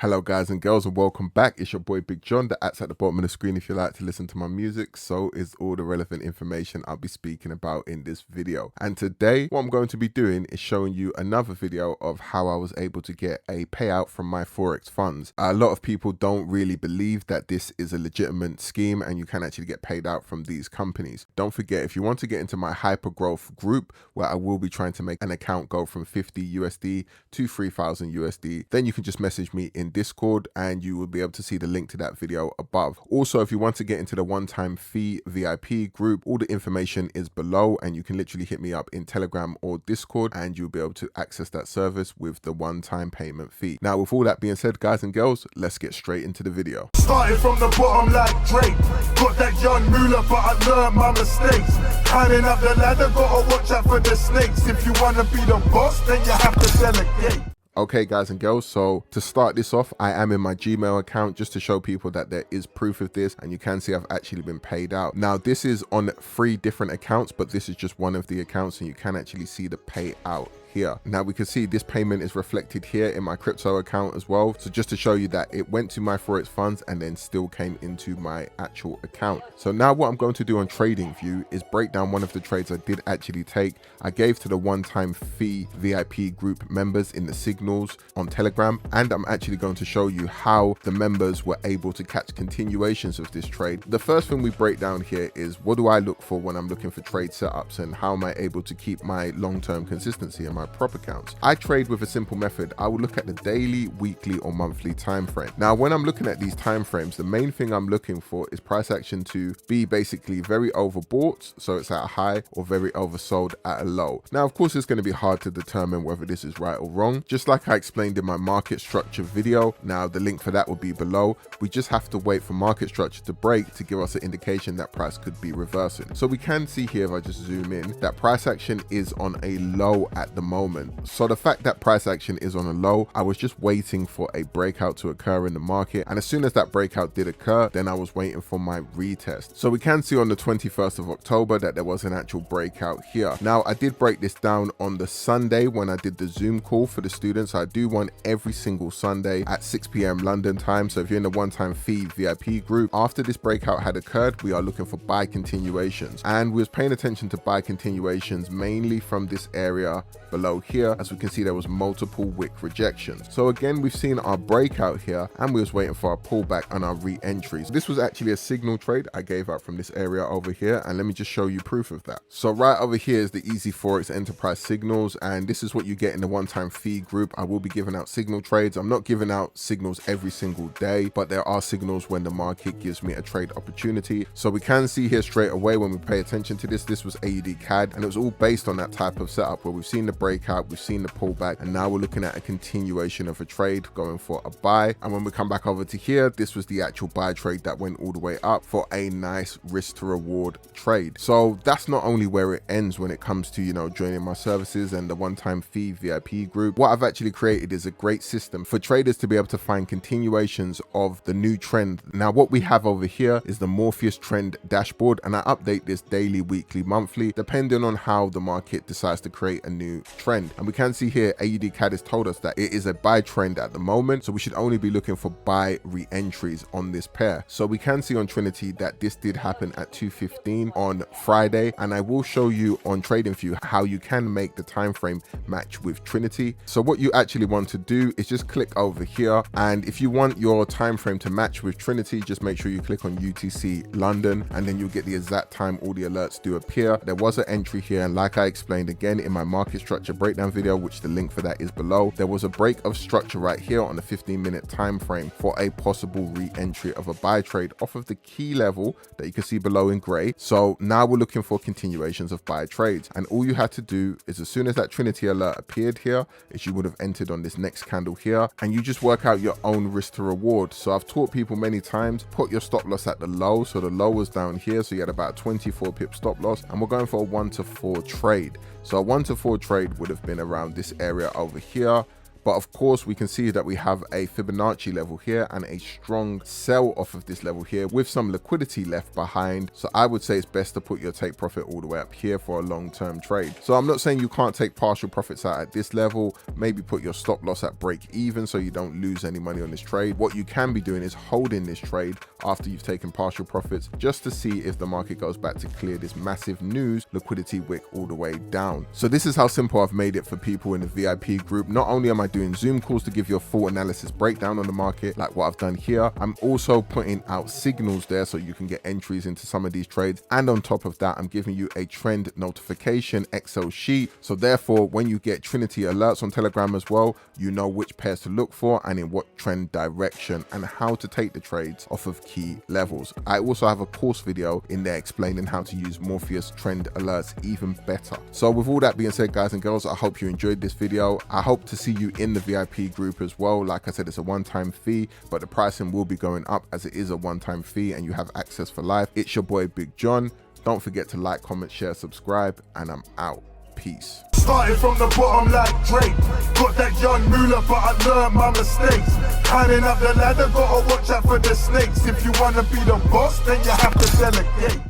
Hello guys and girls and welcome back. It's your boy Big John, the at's at the bottom of the screen if you like to listen to my music. So is all the relevant information I'll be speaking about in this video. And today what I'm going to be doing is showing you another video of how I was able to get a payout from my Forex funds. A lot of people don't really believe that this is a legitimate scheme and you can actually get paid out from these companies. Don't forget, if you want to get into my hyper growth group where I will be trying to make an account go from 50 USD to 3,000 USD, then you can just message me in Discord and you will be able to see the link to that video above. Also, if you want to get into the one-time fee VIP group, all the information is below and you can literally hit me up in Telegram or Discord and you'll be able to access that service with the one-time payment fee. Now, with all that being said, guys and girls, let's get straight into the video. Started from the bottom like Drake, got that young moolah but I learned my mistakes. Climbing up the ladder, gotta watch out for the snakes. If you wanna be the boss, then you have to delegate. Okay guys and girls, so to start this off, I am in my Gmail account just to show people that there is proof of this, and you can see I've actually been paid out. Now this is on 3 different accounts, but this is just one of the accounts and you can actually see the payout here. Now we can see this payment is reflected here in my crypto account as well. So just to show you that it went to my Forex funds and then still came into my actual account. So now what I'm going to do on TradingView is break down one of the trades I did actually take. I gave to the one-time fee VIP group members in the signals on Telegram, and I'm actually going to show you how the members were able to catch continuations of this trade. The first thing we break down here is what do I look for when I'm looking for trade setups and how am I able to keep my long-term consistency in my prop accounts. I trade with a simple method. I will look at the daily, weekly or monthly time frame. Now when I'm looking at these time frames, the main thing I'm looking for is price action to be basically very overbought, so it's at a high, or very oversold at a low. Now of course it's going to be hard to determine whether this is right or wrong, just like I explained in my market structure video. Now the link for that will be below. We just have to wait for market structure to break to give us an indication that price could be reversing. So we can see here, if I just zoom in, that price action is on a low at the moment. So the fact that price action is on a low, I was just waiting for a breakout to occur in the market, and as soon as that breakout did occur, then I was waiting for my retest. So we can see on the 21st of October that there was an actual breakout here. Now I did break this down on the Sunday when I did the Zoom call for the students. I do one every single Sunday at 6 p.m. London time. So if you're in the one-time fee VIP group, after this breakout had occurred, we are looking for buy continuations, and we was paying attention to buy continuations mainly from this area below here. As we can see, there was multiple wick rejections. So again, we've seen our breakout here and we was waiting for our pullback and our re-entries. This was actually a signal trade I gave out from this area over here, and let me just show you proof of that. So right over here is the Easy Forex Enterprise signals, and this is what you get in the one-time fee group. I will be giving out signal trades. I'm not giving out signals every single day, but there are signals when the market gives me a trade opportunity. So we can see here straight away when we pay attention to this was AUD CAD, and it was all based on that type of setup where we've seen the breakout, we've seen the pullback, and now we're looking at a continuation of a trade going for a buy. And when we come back over to here, this was the actual buy trade that went all the way up for a nice risk to reward trade. So that's not only where it ends when it comes to, you know, joining my services and the one-time fee VIP group. What I've actually created is a great system for traders to be able to find continuations of the new trend. Now what we have over here is the Morpheus trend dashboard, and I update this daily, weekly, monthly, depending on how the market decides to create a new trend. And we can see here AUD CAD has told us that it is a buy trend at the moment, so we should only be looking for buy re-entries on this pair. So we can see on Trinity that this did happen at 2:15 on Friday, and I will show you on TradingView how you can make the time frame match with Trinity. So what you actually want to do is just click over here, and if you want your time frame to match with Trinity, just make sure you click on UTC London, and then you'll get the exact time all the alerts do appear. There was an entry here, and like I explained again in my market structure breakdown video, which the link for that is below, there was a break of structure right here on the 15-minute time frame for a possible re-entry of a buy trade off of the key level that you can see below in gray. So now we're looking for continuations of buy trades, and all you had to do is, as soon as that Trinity alert appeared here, is you would have entered on this next candle here, and you just work out your own risk to reward. So I've taught people many times, put your stop loss at the low. So the low was down here, so you had about 24 pip stop loss, and we're going for a 1 to 4 trade. So a 1 to 4 trade would have been around this area over here, But of course, we can see that we have a Fibonacci level here and a strong sell off of this level here with some liquidity left behind. So I would say it's best to put your take profit all the way up here for a long-term trade. So I'm not saying you can't take partial profits out at this level, maybe put your stop loss at break even so you don't lose any money on this trade. What you can be doing is holding this trade after you've taken partial profits just to see if the market goes back to clear this massive news liquidity wick all the way down. So this is how simple I've made it for people in the VIP group. Not only am I doing Zoom calls to give you a full analysis breakdown on the market like what I've done here, I'm also putting out signals there so you can get entries into some of these trades. And on top of that, I'm giving you a trend notification Excel sheet. So therefore, when you get Trinity alerts on Telegram as well, you know which pairs to look for and in what trend direction and how to take the trades off of key levels. I also have a course video in there explaining how to use Morpheus trend alerts even better. So with all that being said, guys and girls, I hope you enjoyed this video. I hope to see you in the VIP group as well. Like I said, it's a one-time fee, but the pricing will be going up as it is a one-time fee and you have access for life. It's your boy Big John. Don't forget to like, comment, share, subscribe, and I'm out. Peace. Started from the bottom like Drake. Got that young moolah, but I learned my mistakes. Climbing up the ladder, gotta watch out for the snakes. If you wanna be the boss, then you have to delegate.